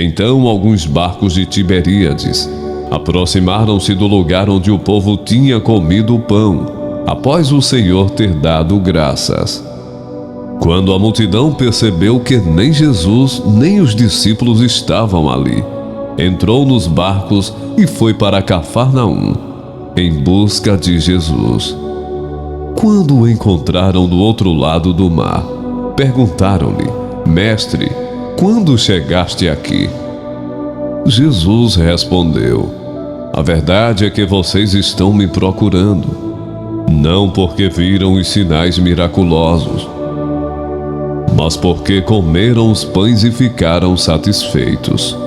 Então alguns barcos de Tiberíades aproximaram-se do lugar onde o povo tinha comido o pão, após o Senhor ter dado graças. Quando a multidão percebeu que nem Jesus nem os discípulos estavam ali, entrou nos barcos e foi para Cafarnaum, em busca de Jesus. Quando o encontraram do outro lado do mar, perguntaram-lhe: Mestre, quando chegaste aqui? Jesus respondeu: A verdade é que vocês estão me procurando, não porque viram os sinais miraculosos, mas porque comeram os pães e ficaram satisfeitos.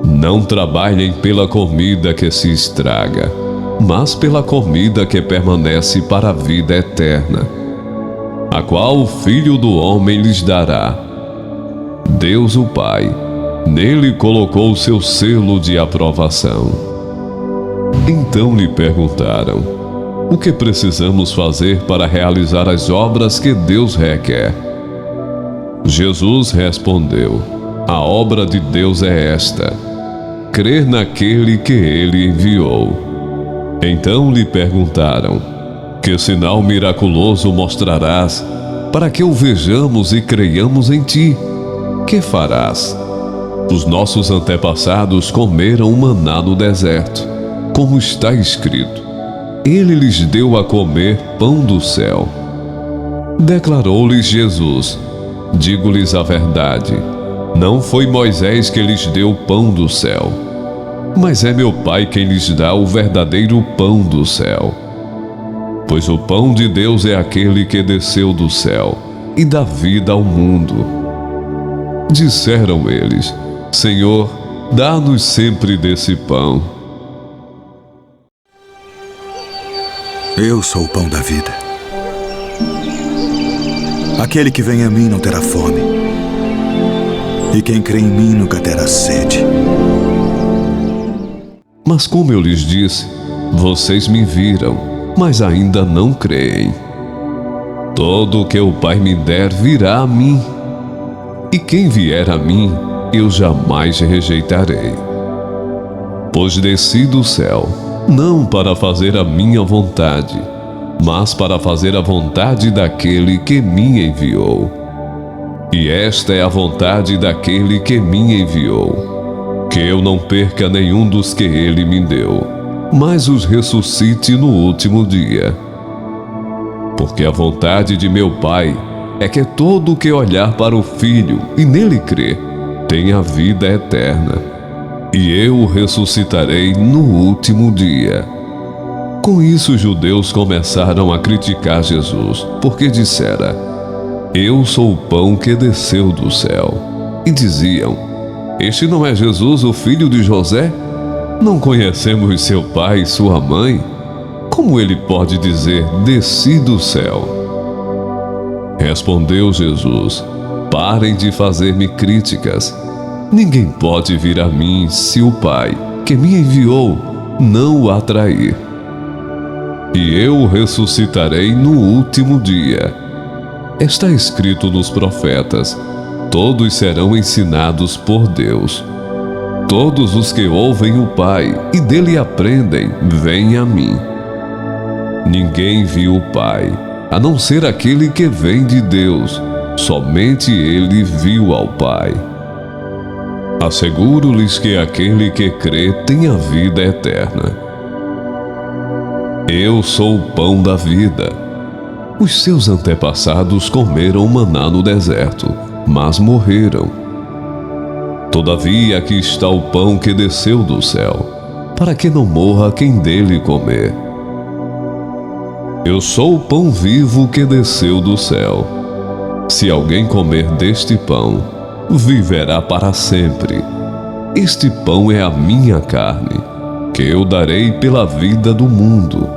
Não trabalhem pela comida que se estraga, mas pela comida que permanece para a vida eterna, a qual o Filho do Homem lhes dará. Deus o Pai, nele colocou o seu selo de aprovação. Então lhe perguntaram: O que precisamos fazer para realizar as obras que Deus requer? Jesus respondeu: A obra de Deus é esta: crer naquele que ele enviou. Então lhe perguntaram: Que sinal miraculoso mostrarás, para que o vejamos e creiamos em ti? Que farás? Os nossos antepassados comeram o maná no deserto, como está escrito: Ele lhes deu a comer pão do céu. Declarou-lhes Jesus: Digo-lhes a verdade, não foi Moisés que lhes deu o pão do céu, mas é meu Pai quem lhes dá o verdadeiro pão do céu. Pois o pão de Deus é aquele que desceu do céu e dá vida ao mundo. Disseram eles: Senhor, dá-nos sempre desse pão. Eu sou o pão da vida. Aquele que vem a mim não terá fome, e quem crê em mim nunca terá sede. Mas como eu lhes disse, vocês me viram, mas ainda não creem. Todo o que o Pai me der virá a mim, e quem vier a mim, eu jamais rejeitarei. Pois desci do céu, não para fazer a minha vontade, mas para fazer a vontade daquele que me enviou. E esta é a vontade daquele que me enviou, que eu não perca nenhum dos que ele me deu, mas os ressuscite no último dia. Porque a vontade de meu Pai é que todo o que olhar para o Filho e nele crer, tenha a vida eterna, e eu o ressuscitarei no último dia. Com isso, os judeus começaram a criticar Jesus, porque dissera: Eu sou o pão que desceu do céu. E diziam: Este não é Jesus, o filho de José? Não conhecemos seu pai e sua mãe? Como ele pode dizer: Desci do céu? Respondeu Jesus: Parem de fazer-me críticas. Ninguém pode vir a mim se o Pai, que me enviou, não o atrair. E eu o ressuscitarei no último dia. Está escrito nos profetas: todos serão ensinados por Deus. Todos os que ouvem o Pai e dele aprendem, vêm a mim. Ninguém viu o Pai, a não ser aquele que vem de Deus. Somente ele viu ao Pai. Asseguro-lhes que aquele que crê tem a vida eterna. Eu sou o pão da vida. Os seus antepassados comeram maná no deserto, mas morreram. Todavia aqui está o pão que desceu do céu, para que não morra quem dele comer. Eu sou o pão vivo que desceu do céu. Se alguém comer deste pão, viverá para sempre. Este pão é a minha carne, que eu darei pela vida do mundo.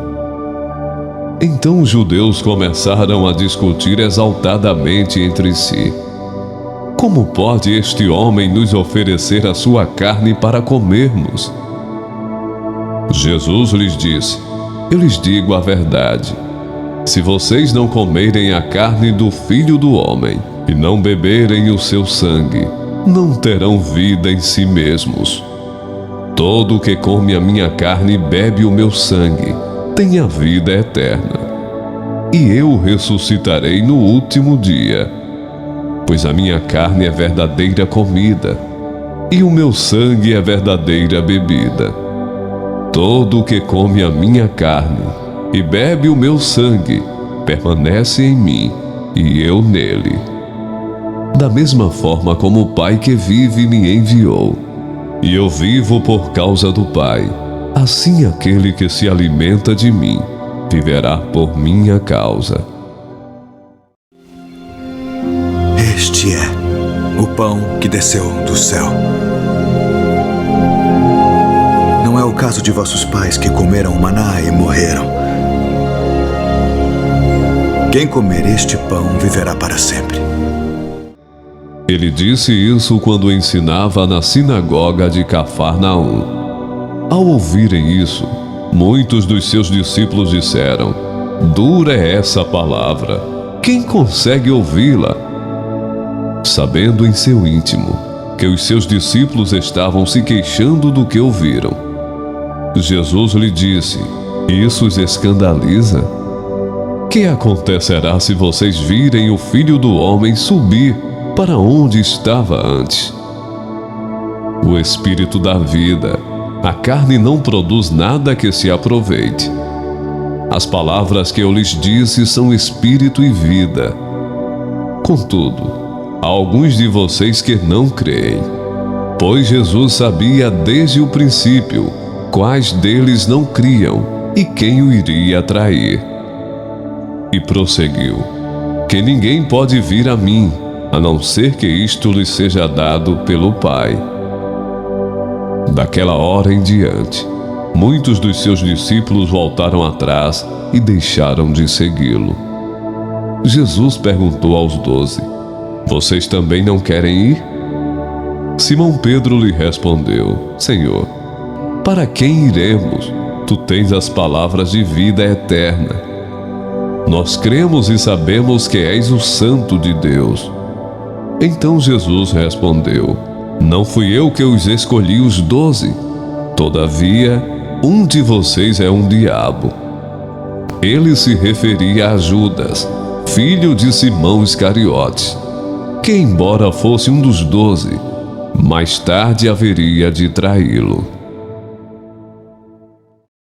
Então os judeus começaram a discutir exaltadamente entre si: Como pode este homem nos oferecer a sua carne para comermos? Jesus lhes disse: Eu lhes digo a verdade. Se vocês não comerem a carne do Filho do Homem e não beberem o seu sangue, não terão vida em si mesmos. Todo o que come a minha carne e bebe o meu sangue tem a vida eterna, e eu o ressuscitarei no último dia, pois a minha carne é verdadeira comida, e o meu sangue é verdadeira bebida. Todo o que come a minha carne e bebe o meu sangue permanece em mim, e eu nele. Da mesma forma como o Pai que vive me enviou, e eu vivo por causa do Pai, assim aquele que se alimenta de mim viverá por minha causa. Este é o pão que desceu do céu. Não é o caso de vossos pais que comeram maná e morreram. Quem comer este pão viverá para sempre. Ele disse isso quando ensinava na sinagoga de Cafarnaum. Ao ouvirem isso, muitos dos seus discípulos disseram: "Dura é essa palavra, quem consegue ouvi-la?" Sabendo em seu íntimo que os seus discípulos estavam se queixando do que ouviram, Jesus lhe disse: "Isso os escandaliza? Que acontecerá se vocês virem o Filho do Homem subir para onde estava antes? O Espírito dá vida, a carne não produz nada que se aproveite. As palavras que eu lhes disse são espírito e vida. Contudo, há alguns de vocês que não creem." Pois Jesus sabia desde o princípio quais deles não criam e quem o iria trair. E prosseguiu: "Que ninguém pode vir a mim, a não ser que isto lhe seja dado pelo Pai." Daquela hora em diante, muitos dos seus discípulos voltaram atrás e deixaram de segui-lo. Jesus perguntou aos 12: "Vocês também não querem ir?" Simão Pedro lhe respondeu: "Senhor, para quem iremos? Tu tens as palavras de vida eterna. Nós cremos e sabemos que és o Santo de Deus." Então Jesus respondeu: "Não fui eu que os escolhi os 12. Todavia, um de vocês é um diabo." Ele se referia a Judas, filho de Simão Iscariotes, que embora fosse um dos 12, mais tarde haveria de traí-lo.